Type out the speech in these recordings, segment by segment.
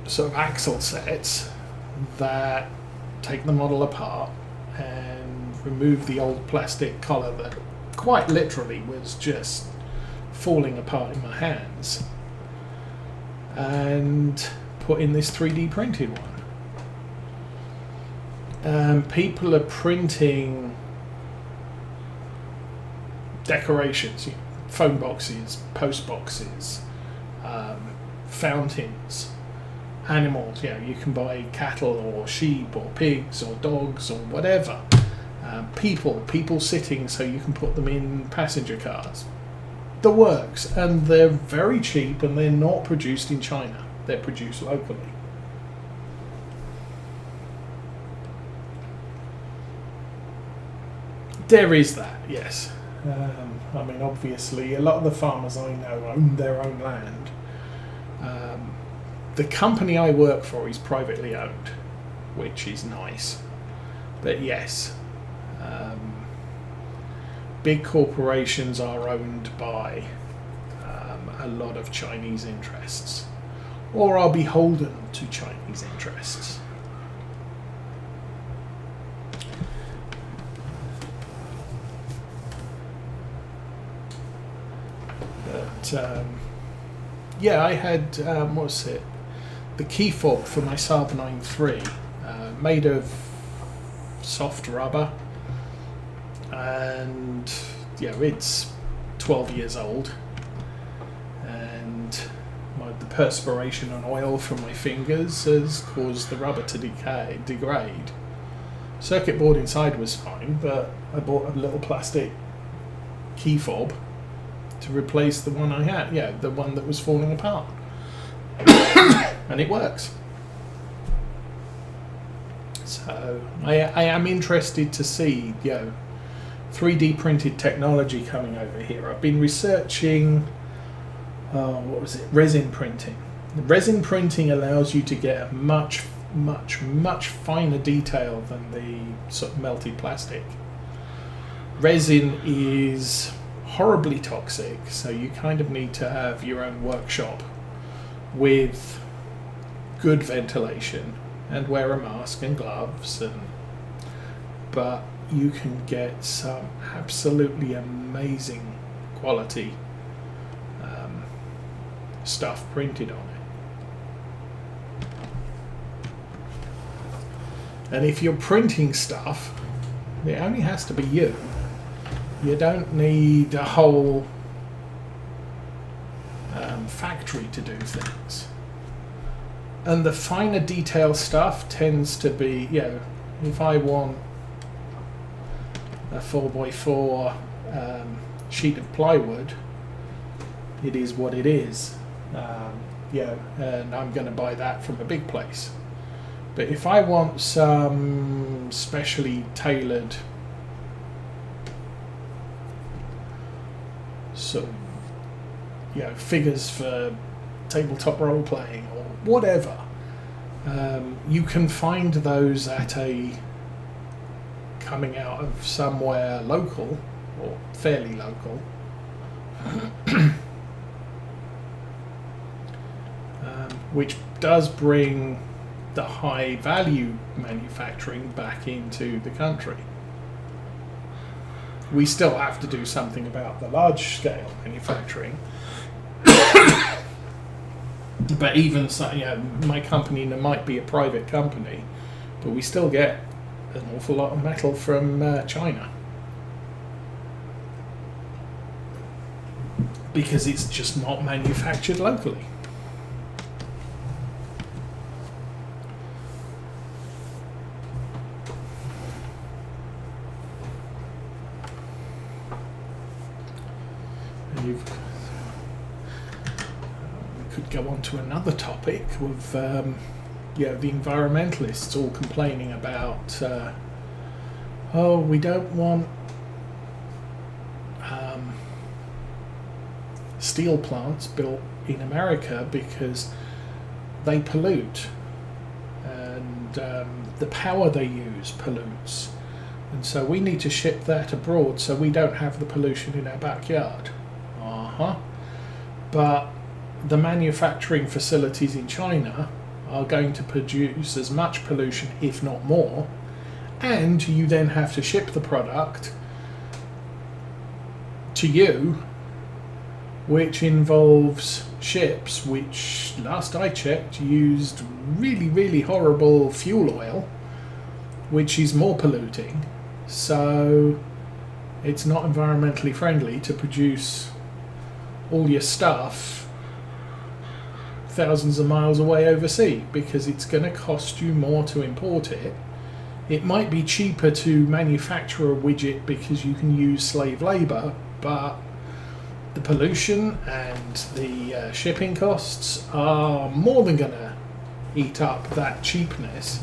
sort of axle sets that take the model apart and remove the old plastic collar that quite literally was just falling apart in my hands, and put in this 3D printed one. People are printing decorations, you know, phone boxes, post boxes, fountains, animals. You know, you can buy cattle or sheep or pigs or dogs or whatever. People sitting so you can put them in passenger cars. The works, and they're very cheap, and they're not produced in China. They're produced locally. There is that, yes. I mean, obviously, a lot of the farmers I know own their own land. The company I work for is privately owned, which is nice. But yes, big corporations are owned by a lot of Chinese interests, or are beholden to Chinese interests. But yeah, I had what was it? The key fob for my Saab 9.3, made of soft rubber, and yeah, it's 12 years old, and the perspiration and oil from my fingers has caused the rubber to degrade. Circuit board inside was fine, but I bought a little plastic key fob to replace the one I had, yeah, the one that was falling apart. And it works. So I am interested to see, you know, 3D printed technology coming over here. I've been researching, what was it, resin printing. Resin printing allows you to get a much finer detail than the sort of melted plastic. Resin is horribly toxic, so you kind of need to have your own workshop with good ventilation and wear a mask and gloves, but you can get some absolutely amazing quality stuff printed on it. And if you're printing stuff, it only has to be you. You don't need a whole factory to do things. And the finer detail stuff tends to be, you know, if I want a 4x4 sheet of plywood, it is what it is. You know, and I'm going to buy that from a big place. But if I want some specially tailored sort of, you know, figures for tabletop role playing or whatever, you can find those at a coming out of somewhere local or fairly local, which does bring the high value manufacturing back into the country. We still have to do something about the large scale manufacturing. But even so, you know, my company might be a private company, but we still get an awful lot of metal from China, because it's just not manufactured locally. We could go on to another topic with you know, the environmentalists all complaining about oh, we don't want steel plants built in America because they pollute, and the power they use pollutes, and so we need to ship that abroad so we don't have the pollution in our backyard. But the manufacturing facilities in China are going to produce as much pollution, if not more, and you then have to ship the product to you, which involves ships which, last I checked, used really, really horrible fuel oil, which is more polluting. So it's not environmentally friendly to produce all your stuff thousands of miles away overseas, because it's going to cost you more to import it. It might be cheaper to manufacture a widget because you can use slave labour, but the pollution and the shipping costs are more than going to eat up that cheapness.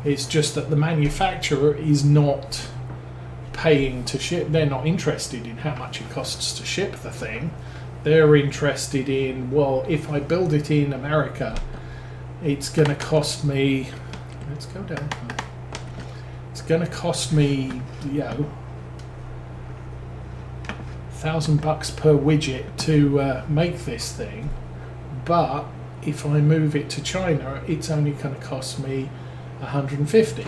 It's just that the manufacturer is not paying to ship. They're not interested in how much it costs to ship the thing. They're interested in, well, if I build it in America, it's going to cost me, let's go down, it's going to cost me, you know, $1,000 per widget to make this thing, but if I move it to China, it's only going to cost me 150.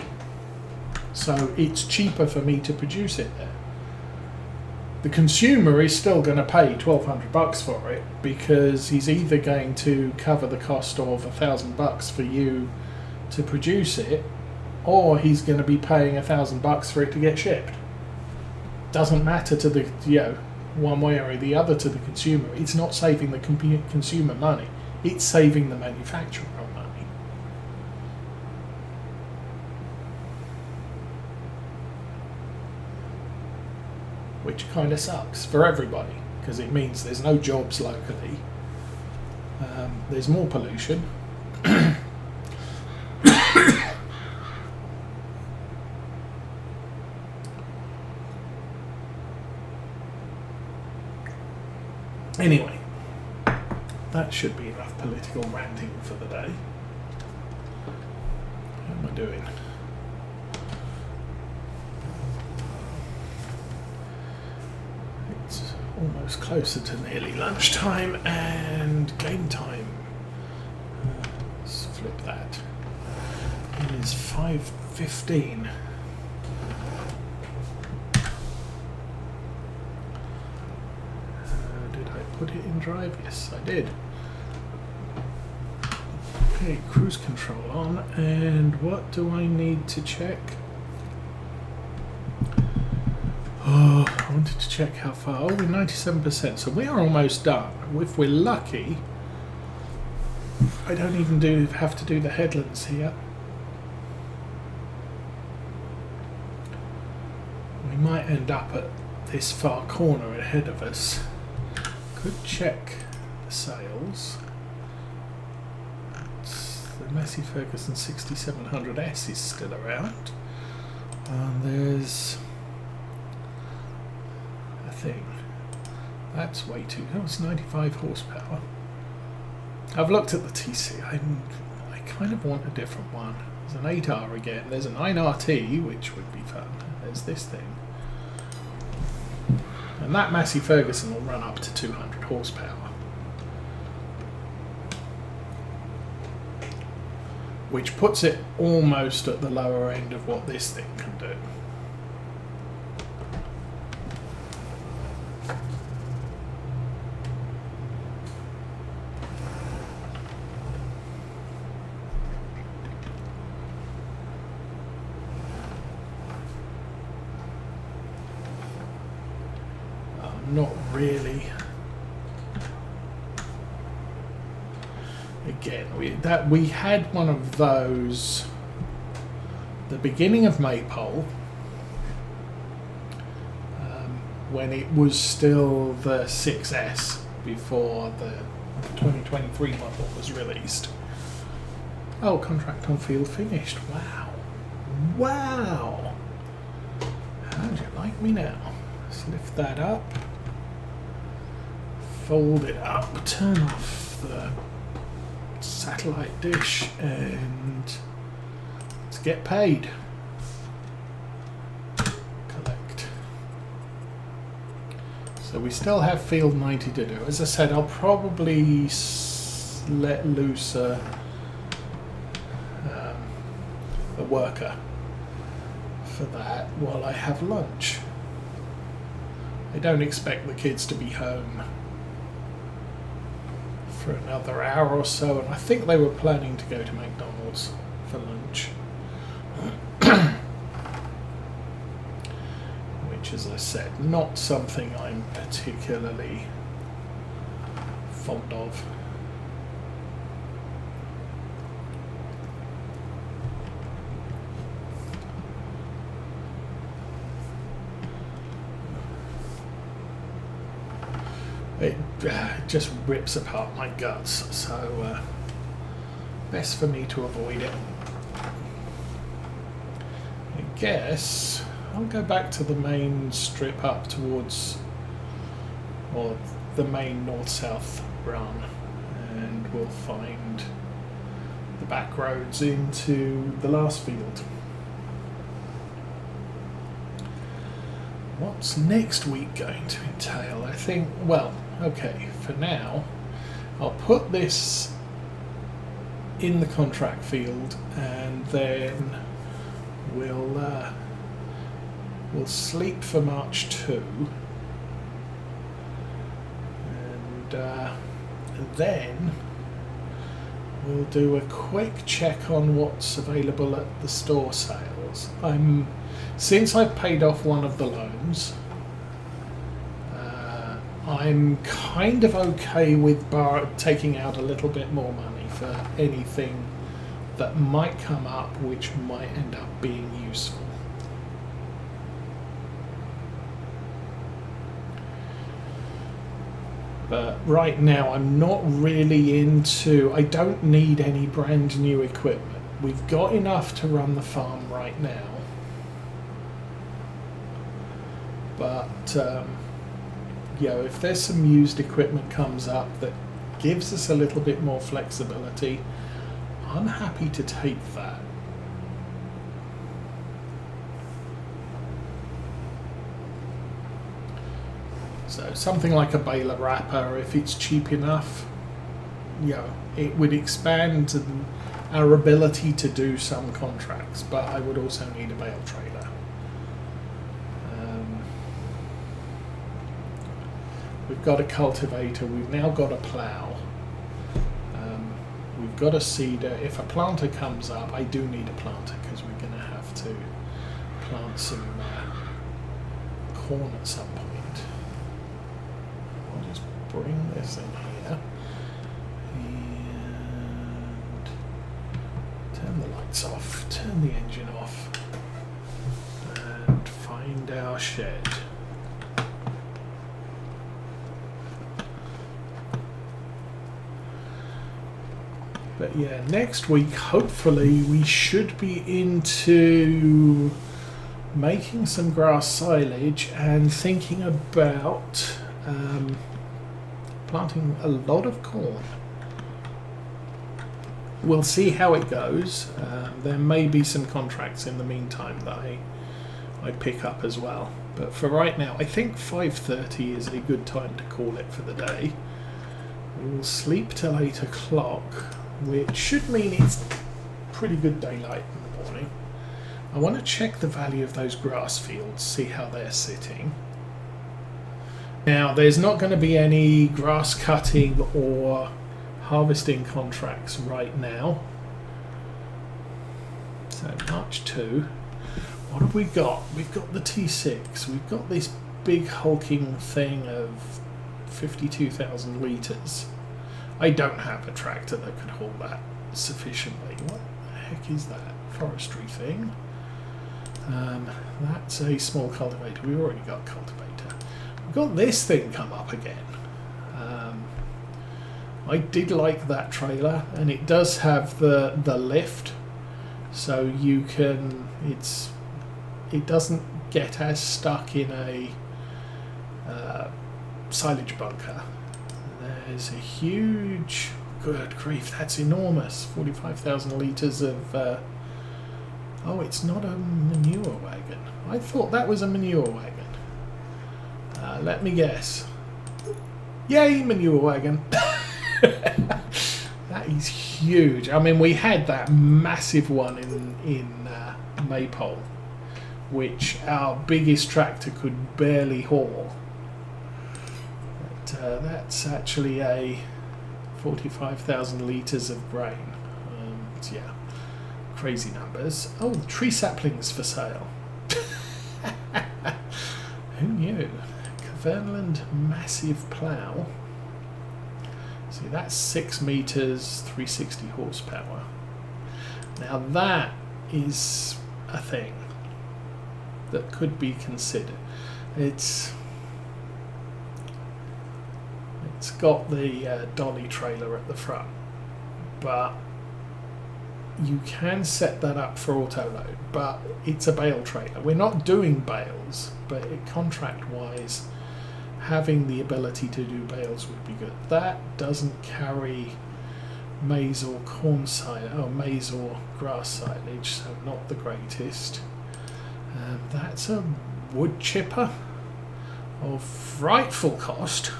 So it's cheaper for me to produce it there. The consumer is still going to pay $1,200 for it, because he's either going to cover the cost of $1,000 for you to produce it, or he's going to be paying $1,000 for it to get shipped. Doesn't matter to the, you know, one way or the other to the consumer. It's not saving the consumer money, it's saving the manufacturer money. Which kind of sucks for everybody, because it means there's no jobs locally, there's more pollution. Anyway, that should be enough political ranting for the day. How am I doing? It's almost closer to nearly lunchtime and game time. Let's flip that. It is 5:15. Put it in drive? Yes, I did. Okay, cruise control on, and what do I need to check? Oh, I wanted to check how far. Oh, we're 97%, so we are almost done. If we're lucky, I don't even have to do the headlands here. We might end up at this far corner ahead of us. Could check the sales. The Massey Ferguson 6700S is still around. And there's a thing. That's way too. That was 95 horsepower. I've looked at the TC. I kind of want a different one. There's an 8R again. There's a 9RT, which would be fun. There's this thing. And that Massey Ferguson will run up to 200 horsepower. Which puts it almost at the lower end of what this thing can do. Not really. Again, we had one of those the beginning of Maypole, when it was still the 6S before the 2023 model was released. Oh, contract on field finished. Wow. Wow. How'd you like me now? Let's lift that up. Fold it up, turn off the satellite dish, and let's get paid. Collect. So we still have field 90 to do. As I said, I'll probably let loose a worker for that while I have lunch. I don't expect the kids to be home for another hour or so, and I think they were planning to go to McDonald's for lunch. Which, as I said, not something I'm particularly fond of. It just rips apart my guts, so best for me to avoid it. I guess I'll go back to the main strip up towards, or the main north-south run, and we'll find the back roads into the last field. What's next week going to entail? I think, well, okay, for now, I'll put this in the contract field, and then we'll sleep for March 2, and then we'll do a quick check on what's available at the store sales. Since I've paid off one of the loans, I'm kind of okay with taking out a little bit more money for anything that might come up which might end up being useful. But right now I'm not really into, I don't need any brand new equipment. We've got enough to run the farm right now. But if there's some used equipment comes up that gives us a little bit more flexibility, I'm happy to take that. So something like a baler wrapper, if it's cheap enough, it would expand our ability to do some contracts, but I would also need a bale trailer. We've got a cultivator, we've now got a plough, we've got a seeder. If a planter comes up, I do need a planter because we're going to have to plant some corn at some point. I'll just bring this in here and turn the lights off, turn the engine off, and find our shed. But yeah, next week, hopefully, we should be into making some grass silage and thinking about planting a lot of corn. We'll see how it goes. There may be some contracts in the meantime that I pick up as well. But for right now, I think 5:30 is a good time to call it for the day. We'll sleep till 8 o'clock. Which should mean it's pretty good daylight in the morning. I want to check the value of those grass fields, see how they're sitting. Now, there's not going to be any grass cutting or harvesting contracts right now. So, March 2. What have we got? We've got the T6. We've got this big hulking thing of 52,000 litres. I don't have a tractor that could haul that sufficiently. What the heck is that? Forestry thing? That's a small cultivator. We've already got a cultivator. We've got this thing come up again. I did like that trailer, and it does have the lift, so you can. It doesn't get as stuck in a silage bunker. There's a huge, good grief, that's enormous, 45,000 litres of, oh, it's not a manure wagon. I thought that was a manure wagon. Let me guess. Yay, manure wagon. That is huge. I mean, we had that massive one in Maypole, which our biggest tractor could barely haul. But that's actually a 45,000 litres of grain. Yeah, crazy numbers. Oh, tree saplings for sale. Who knew? Glenleathann massive plough. See, that's 6 metres, 360 horsepower. Now that is a thing that could be considered. It's got the dolly trailer at the front, but you can set that up for auto load, but it's a bale trailer. We're not doing bales, but contract wise, having the ability to do bales would be good. That doesn't carry maize or corn silage, or maize or grass silage, so not the greatest. That's a wood chipper of frightful cost.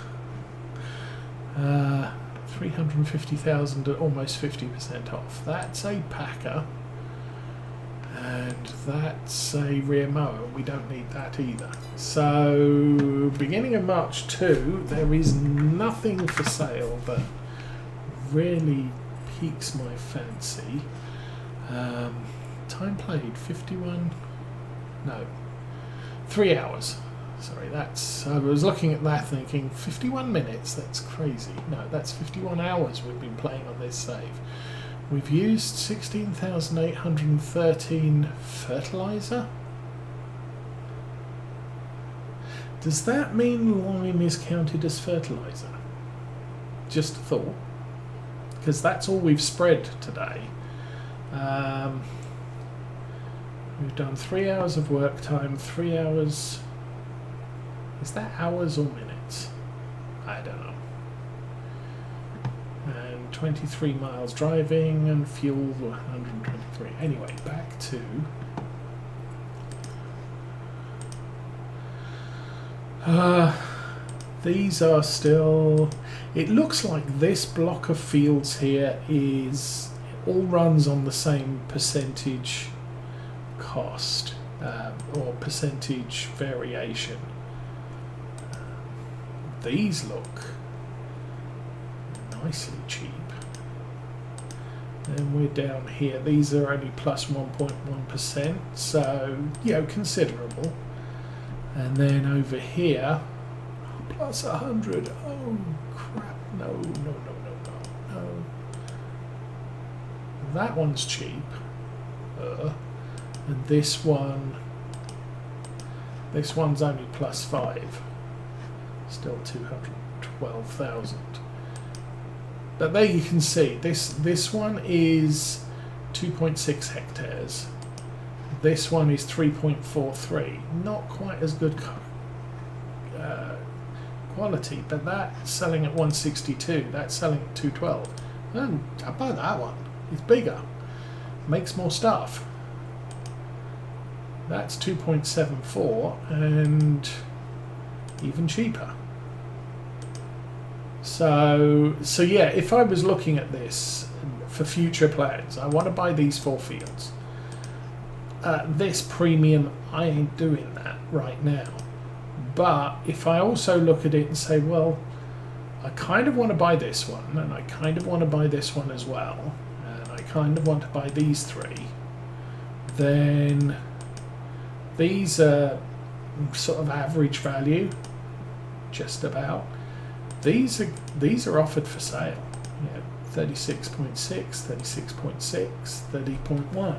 350,000 at almost 50% off. That's a packer, and that's a rear mower. We don't need that either. So beginning of March 2, there is nothing for sale that really piques my fancy. Time played 3 hours. Sorry, I was looking at that thinking 51 minutes, that's crazy. No, that's 51 hours we've been playing on this save. We've used 16,813 fertiliser. Does that mean lime is counted as fertiliser? Just a thought. Because that's all we've spread today. We've done 3 hours of work time, 3 hours... Is that hours or minutes? I don't know. And 23 miles driving and fuel 123. Anyway, back to... these are still... It looks like this block of fields here all runs on the same percentage cost or percentage variation. These look nicely cheap. And we're down here. These are only plus 1.1%, so considerable. And then over here, plus 100. Oh crap! No. That one's cheap. And this one's only plus 5. Still 212,000. But there you can see this one is 2.6 hectares. This one is 3.43. Not quite as good quality, but that's selling at 162. That's selling at 212. And I buy that one. It's bigger. Makes more stuff. That's 2.74 and even cheaper. So yeah, if I was looking at this for future plans, I want to buy these 4 fields. This premium, I ain't doing that right now. But if I also look at it and say, well, I kind of want to buy this one, and I kind of want to buy this one as well, and I kind of want to buy these 3, then these are sort of average value, just about. These are offered for sale. 36.6, 36.6, 30.1.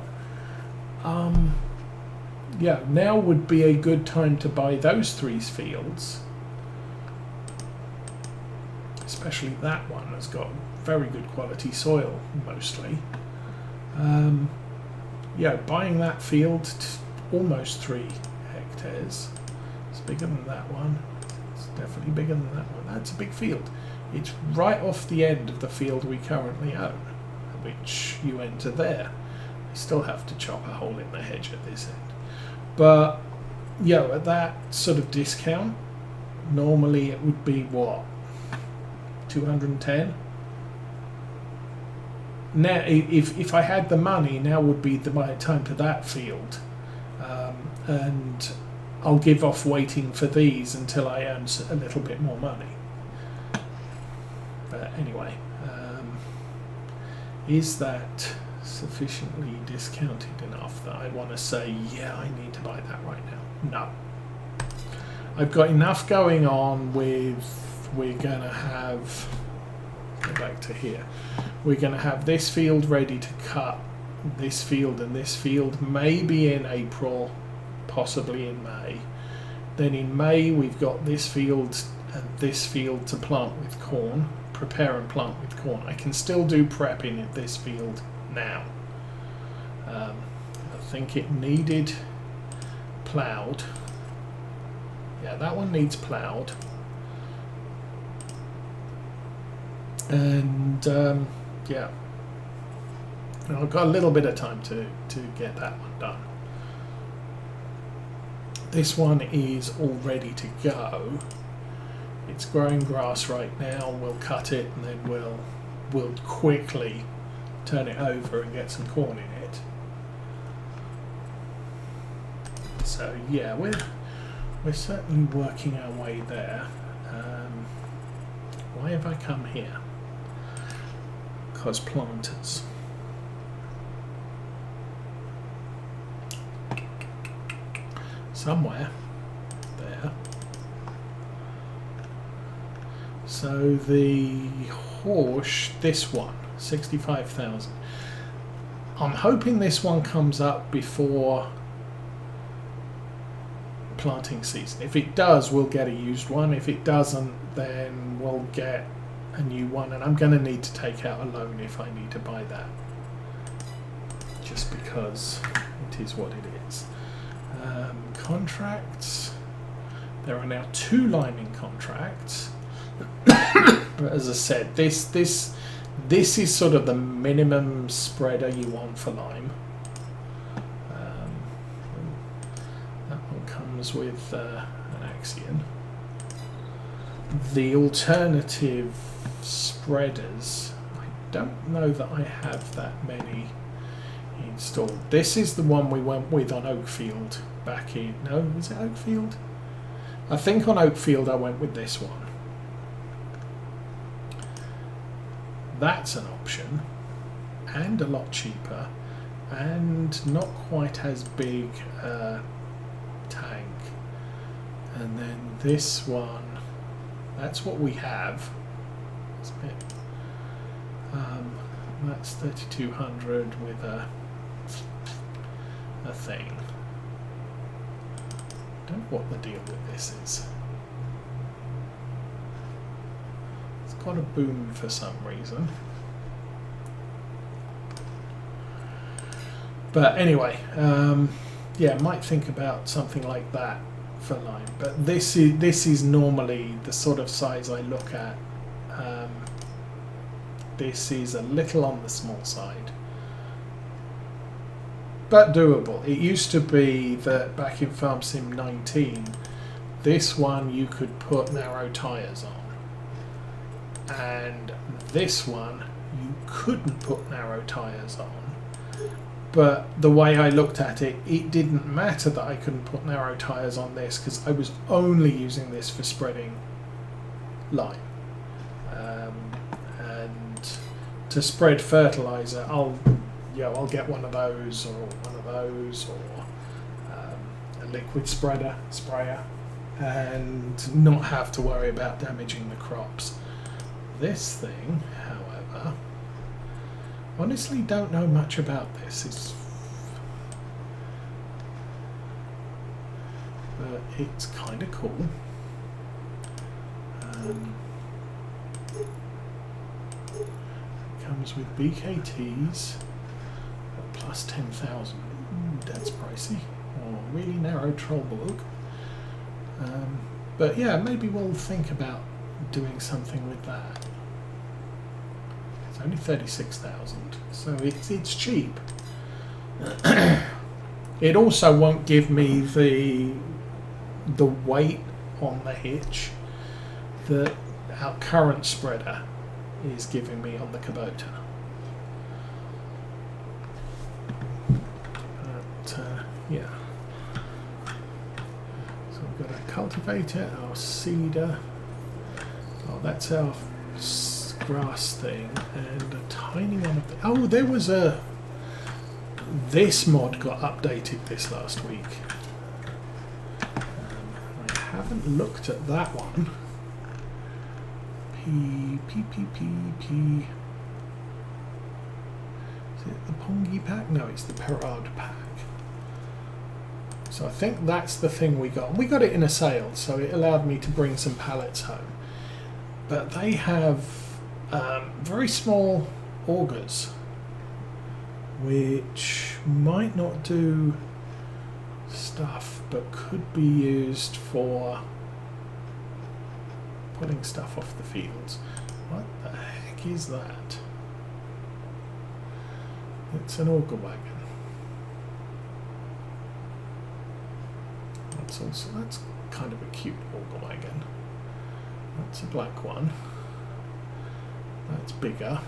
Now would be a good time to buy those 3 fields, especially that one has got very good quality soil mostly. Buying that field, almost 3 hectares. It's bigger than that one. It's definitely bigger than that one. That's a big field. It's right off the end of the field we currently own, which you enter there. You still have to chop a hole in the hedge at this end. But, at that sort of discount, Normally it would be what, 210. Now, if I had the money, now would be the right time for that field, and I'll give off waiting for these until I earn a little bit more money. But anyway, is that sufficiently discounted enough that I want to say, yeah, I need to buy that right now? No. I've got enough going on with, we're going to have, go back to here, we're going to have this field ready to cut, this field and this field, maybe in April, possibly in May. Then in May we've got this field and this field to plant with corn, prepare and plant with corn. I can still do prepping at this field now. I think it needed ploughed. Yeah, that one needs ploughed. And yeah, and I've got a little bit of time to get that one done. This one is all ready to go. It's growing grass right now. We'll cut it and then we'll quickly turn it over and get some corn in it. So yeah, we're certainly working our way there. Why have I come here? Because planters. Somewhere there. So the horse, this one, 65,000. I'm hoping this one comes up before planting season. If it does, we'll get a used one. If it doesn't, then we'll get a new one, and I'm going to need to take out a loan if I need to buy that, just because it is what it is. Contracts, there are now 2 liming contracts, but as I said, this is sort of the minimum spreader you want for lime. That one comes with an Axion. The alternative spreaders, I don't know that I have that many installed. This is the one we went with on Oakfield back in, no, was it Oakfield? I think on Oakfield I went with this one. That's an option, and a lot cheaper, and not quite as big a tank. And then this one, that's what we have. It's a bit, that's 3,200 with a thing. Don't know what the deal with this is. It's got a boom for some reason. But anyway, yeah, might think about something like that for lime. But this is normally the sort of size I look at. This is a little on the small side, but doable. It used to be that back in Farm Sim 19, this one you could put narrow tyres on, and this one you couldn't put narrow tyres on. But the way I looked at it, it didn't matter that I couldn't put narrow tyres on this, because I was only using this for spreading lime. And to spread fertiliser, I'll get one of those, or a liquid sprayer, and not have to worry about damaging the crops. This thing, however, honestly don't know much about this. But it's kind of cool. Comes with BKTs at plus 10,000. That's pricey. Or really narrow troll book. But yeah, maybe we'll think about doing something with that. It's only 36,000, so it's cheap. It also won't give me the weight on the hitch that our current spreader is giving me on the Kubota. But yeah, so we've got a cultivator, our seeder, oh that's our grass thing, and a tiny one of the, oh there was a, this mod got updated this last week. I haven't looked at that one. P. Is it the Pongi pack? No, it's the Perard pack. So I think that's the thing we got. We got it in a sale, so it allowed me to bring some pallets home. But they have very small augers, which might not do stuff, but could be used for pulling stuff off the fields. What the heck is that? It's an auger wagon. That's kind of a cute auger wagon. That's a black one. That's bigger.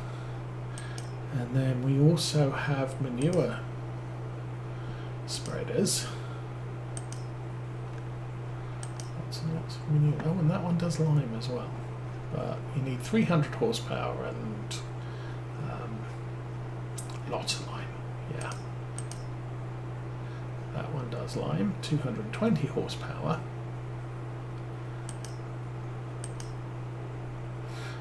And then we also have manure spreaders. Lots of manure. Oh, and that one does lime as well. But you need 300 horsepower and lots of lime. Yeah. That one does lime, 220 horsepower.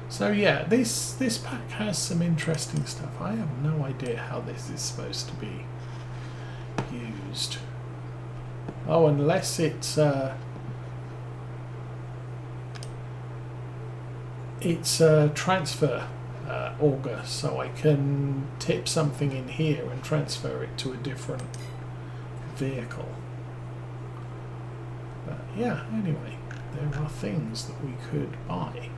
So yeah, this pack has some interesting stuff. I have no idea how this is supposed to be used. Oh, unless it's a transfer auger, so I can tip something in here and transfer it to a different vehicle. But yeah, anyway, there are things that we could buy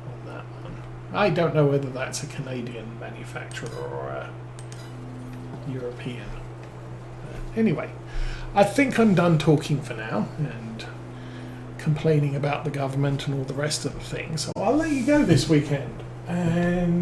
on that one. I don't know whether that's a Canadian manufacturer or a European. But anyway, I think I'm done talking for now and complaining about the government and all the rest of the things. So I'll let you go this weekend. And